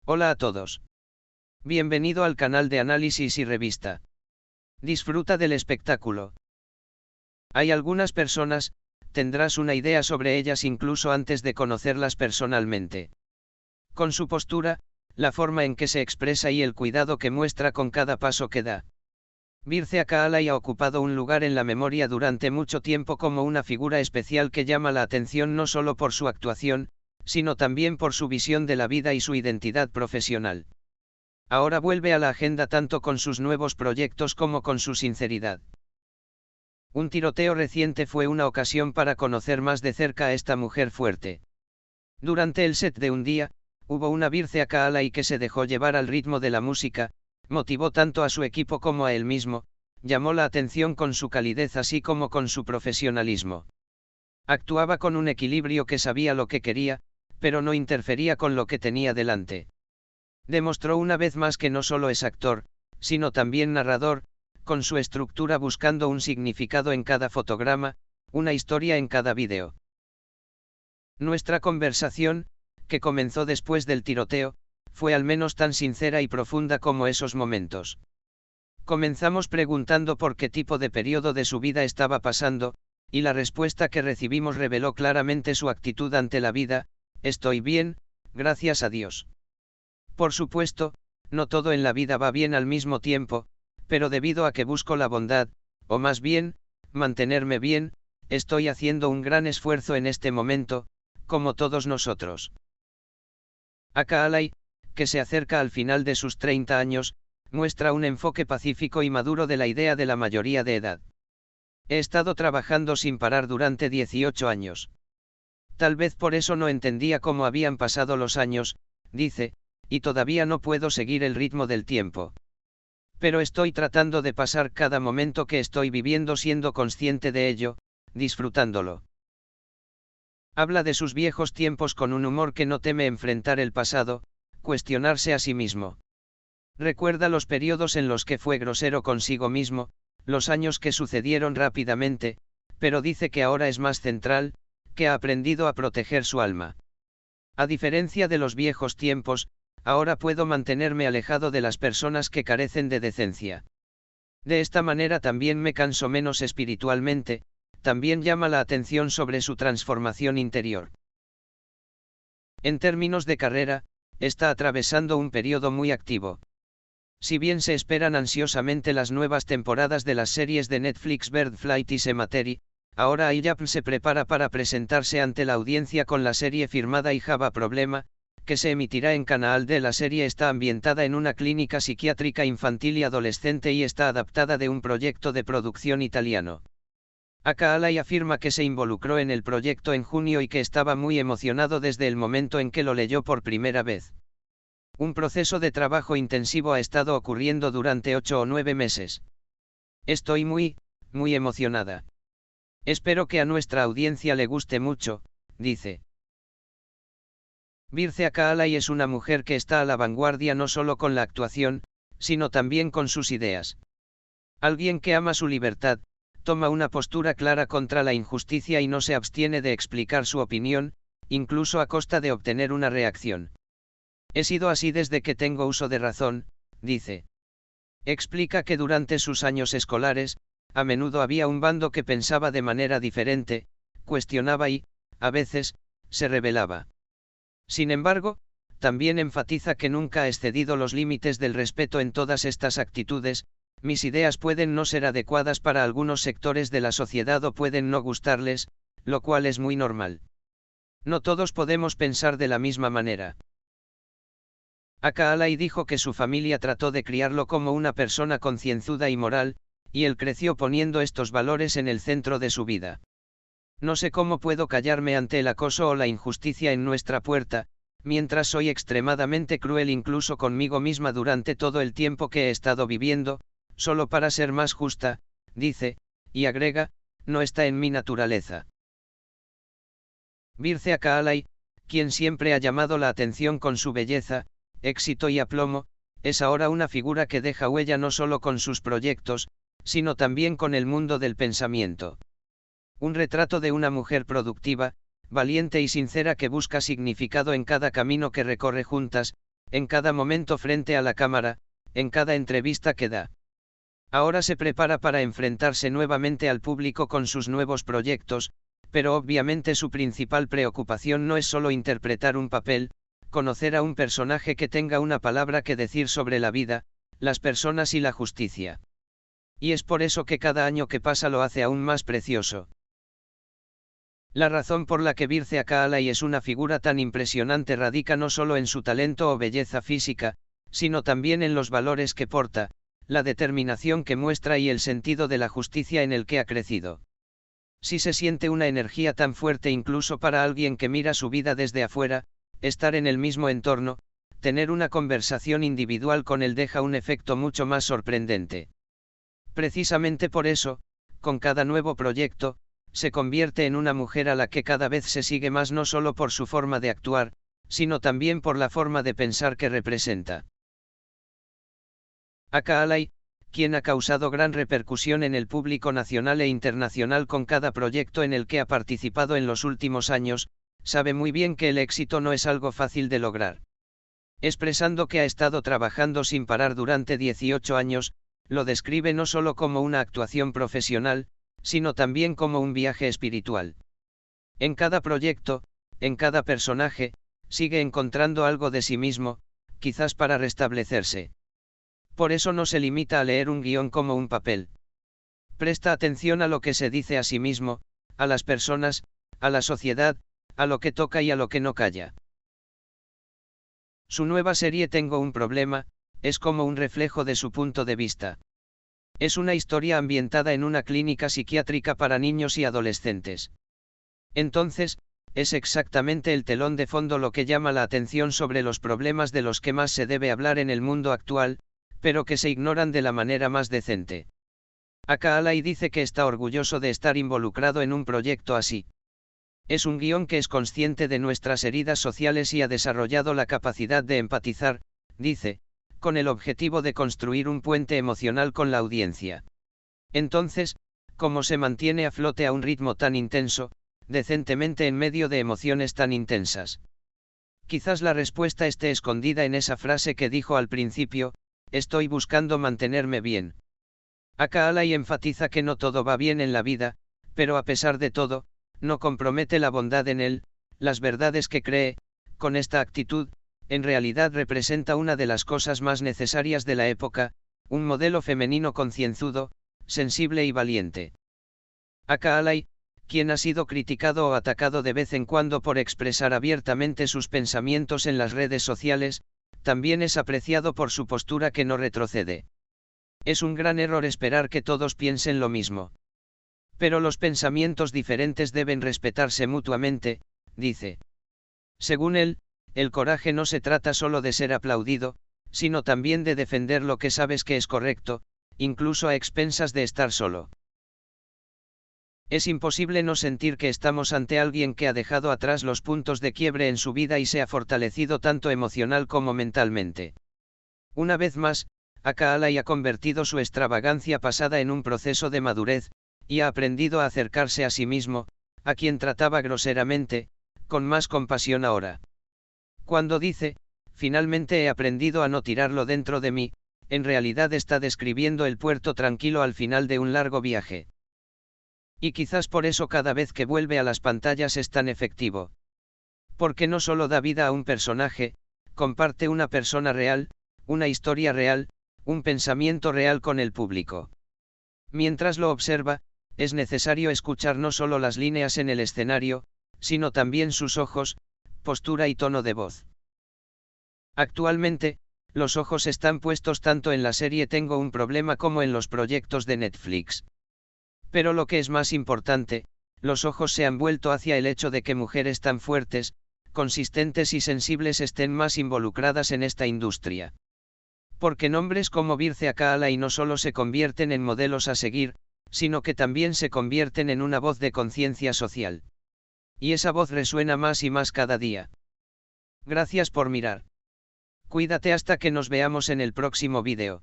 Hola a todos. Bienvenido al canal de análisis y revista. Disfruta del espectáculo. Hay algunas personas, tendrás una idea sobre ellas incluso antes de conocerlas personalmente. Con su postura, la forma en que se expresa y el cuidado que muestra con cada paso que da. Birce Akaalay ha ocupado un lugar en la memoria durante mucho tiempo como una figura especial que llama la atención no solo por su actuación, sino también por su visión de la vida y su identidad profesional. Ahora vuelve a la agenda tanto con sus nuevos proyectos como con su sinceridad. Un tiroteo reciente fue una ocasión para conocer más de cerca a esta mujer fuerte. Durante el set de un día, hubo una Birce Akaalay que se dejó llevar al ritmo de la música, motivó tanto a su equipo como a él mismo, llamó la atención con su calidez así como con su profesionalismo. Actuaba con un equilibrio que sabía lo que quería, pero no interfería con lo que tenía delante. Demostró una vez más que no solo es actor, sino también narrador, con su estructura buscando un significado en cada fotograma, una historia en cada vídeo. Nuestra conversación, que comenzó después del tiroteo, fue al menos tan sincera y profunda como esos momentos. Comenzamos preguntando por qué tipo de periodo de su vida estaba pasando, y la respuesta que recibimos reveló claramente su actitud ante la vida: estoy bien, gracias a Dios. Por supuesto, no todo en la vida va bien al mismo tiempo, pero debido a que busco la bondad, o más bien, mantenerme bien, estoy haciendo un gran esfuerzo en este momento, como todos nosotros. Akaalay, que se acerca al final de sus 30 años, muestra un enfoque pacífico y maduro de la idea de la mayoría de edad. He estado trabajando sin parar durante 18 años. Tal vez por eso no entendía cómo habían pasado los años, dice, y todavía no puedo seguir el ritmo del tiempo. Pero estoy tratando de pasar cada momento que estoy viviendo siendo consciente de ello, disfrutándolo. Habla de sus viejos tiempos con un humor que no teme enfrentar el pasado, cuestionarse a sí mismo. Recuerda los periodos en los que fue grosero consigo mismo, los años que sucedieron rápidamente, pero dice que ahora es más central, que ha aprendido a proteger su alma. A diferencia de los viejos tiempos, ahora puedo mantenerme alejado de las personas que carecen de decencia. De esta manera también me canso menos espiritualmente. También llama la atención sobre su transformación interior. En términos de carrera, está atravesando un periodo muy activo. Si bien se esperan ansiosamente las nuevas temporadas de las series de Netflix Birdflight y Cemetery, ahora Aiyap se prepara para presentarse ante la audiencia con la serie firmada I Have a Problema, que se emitirá en Canal D. La serie está ambientada en una clínica psiquiátrica infantil y adolescente y está adaptada de un proyecto de producción italiano. Akaalay afirma que se involucró en el proyecto en junio y que estaba muy emocionado desde el momento en que lo leyó por primera vez. Un proceso de trabajo intensivo ha estado ocurriendo durante 8 o 9 meses. Estoy muy emocionada. Espero que a nuestra audiencia le guste mucho, dice. Birce Akaalay es una mujer que está a la vanguardia no solo con la actuación, sino también con sus ideas. Alguien que ama su libertad, toma una postura clara contra la injusticia y no se abstiene de explicar su opinión, incluso a costa de obtener una reacción. He sido así desde que tengo uso de razón, dice. Explica que durante sus años escolares, a menudo había un bando que pensaba de manera diferente, cuestionaba y, a veces, se rebelaba. Sin embargo, también enfatiza que nunca ha excedido los límites del respeto en todas estas actitudes. Mis ideas pueden no ser adecuadas para algunos sectores de la sociedad o pueden no gustarles, lo cual es muy normal. No todos podemos pensar de la misma manera. Akaalay dijo que su familia trató de criarlo como una persona concienzuda y moral, y él creció poniendo estos valores en el centro de su vida. No sé cómo puedo callarme ante el acoso o la injusticia en nuestra puerta, mientras soy extremadamente cruel incluso conmigo misma durante todo el tiempo que he estado viviendo, solo para ser más justa, dice, y agrega, no está en mi naturaleza. Birce Akaalay, quien siempre ha llamado la atención con su belleza, éxito y aplomo, es ahora una figura que deja huella no solo con sus proyectos, sino también con el mundo del pensamiento. Un retrato de una mujer productiva, valiente y sincera que busca significado en cada camino que recorre juntas, en cada momento frente a la cámara, en cada entrevista que da. Ahora se prepara para enfrentarse nuevamente al público con sus nuevos proyectos, pero obviamente su principal preocupación no es solo interpretar un papel, conocer a un personaje que tenga una palabra que decir sobre la vida, las personas y la justicia. Y es por eso que cada año que pasa lo hace aún más precioso. La razón por la que Birce Akaalay es una figura tan impresionante radica no solo en su talento o belleza física, sino también en los valores que porta, la determinación que muestra y el sentido de la justicia en el que ha crecido. Si se siente una energía tan fuerte incluso para alguien que mira su vida desde afuera, estar en el mismo entorno, tener una conversación individual con él deja un efecto mucho más sorprendente. Precisamente por eso, con cada nuevo proyecto, se convierte en una mujer a la que cada vez se sigue más no solo por su forma de actuar, sino también por la forma de pensar que representa. Akaalay, quien ha causado gran repercusión en el público nacional e internacional con cada proyecto en el que ha participado en los últimos años, sabe muy bien que el éxito no es algo fácil de lograr. Expresando que ha estado trabajando sin parar durante 18 años, lo describe no solo como una actuación profesional, sino también como un viaje espiritual. En cada proyecto, en cada personaje, sigue encontrando algo de sí mismo, quizás para restablecerse. Por eso no se limita a leer un guión como un papel. Presta atención a lo que se dice a sí mismo, a las personas, a la sociedad, a lo que toca y a lo que no calla. Su nueva serie Tengo un problema, es como un reflejo de su punto de vista. Es una historia ambientada en una clínica psiquiátrica para niños y adolescentes. Entonces, es exactamente el telón de fondo lo que llama la atención sobre los problemas de los que más se debe hablar en el mundo actual, pero que se ignoran de la manera más decente. Akaalay dice que está orgulloso de estar involucrado en un proyecto así. Es un guión que es consciente de nuestras heridas sociales y ha desarrollado la capacidad de empatizar, dice, con el objetivo de construir un puente emocional con la audiencia. Entonces, ¿cómo se mantiene a flote a un ritmo tan intenso, decentemente en medio de emociones tan intensas? Quizás la respuesta esté escondida en esa frase que dijo al principio: estoy buscando mantenerme bien. Akaalay enfatiza que no todo va bien en la vida, pero a pesar de todo, no compromete la bondad en él, las verdades que cree. Con esta actitud, en realidad representa una de las cosas más necesarias de la época, un modelo femenino concienzudo, sensible y valiente. Akaalay, quien ha sido criticado o atacado de vez en cuando por expresar abiertamente sus pensamientos en las redes sociales, también es apreciado por su postura que no retrocede. Es un gran error esperar que todos piensen lo mismo. Pero los pensamientos diferentes deben respetarse mutuamente, dice. Según él, el coraje no se trata solo de ser aplaudido, sino también de defender lo que sabes que es correcto, incluso a expensas de estar solo. Es imposible no sentir que estamos ante alguien que ha dejado atrás los puntos de quiebre en su vida y se ha fortalecido tanto emocional como mentalmente. Una vez más, Akaalay ha convertido su extravagancia pasada en un proceso de madurez, y ha aprendido a acercarse a sí mismo, a quien trataba groseramente, con más compasión ahora. Cuando dice, finalmente he aprendido a no tirarlo dentro de mí, en realidad está describiendo el puerto tranquilo al final de un largo viaje. Y quizás por eso cada vez que vuelve a las pantallas es tan efectivo. Porque no solo da vida a un personaje, comparte una persona real, una historia real, un pensamiento real con el público. Mientras lo observa, es necesario escuchar no solo las líneas en el escenario, sino también sus ojos, postura y tono de voz. Actualmente, los ojos están puestos tanto en la serie Tengo un problema como en los proyectos de Netflix. Pero lo que es más importante, los ojos se han vuelto hacia el hecho de que mujeres tan fuertes, consistentes y sensibles estén más involucradas en esta industria. Porque nombres como Birce Akaalay no solo se convierten en modelos a seguir, sino que también se convierten en una voz de conciencia social. Y esa voz resuena más y más cada día. Gracias por mirar. Cuídate hasta que nos veamos en el próximo vídeo.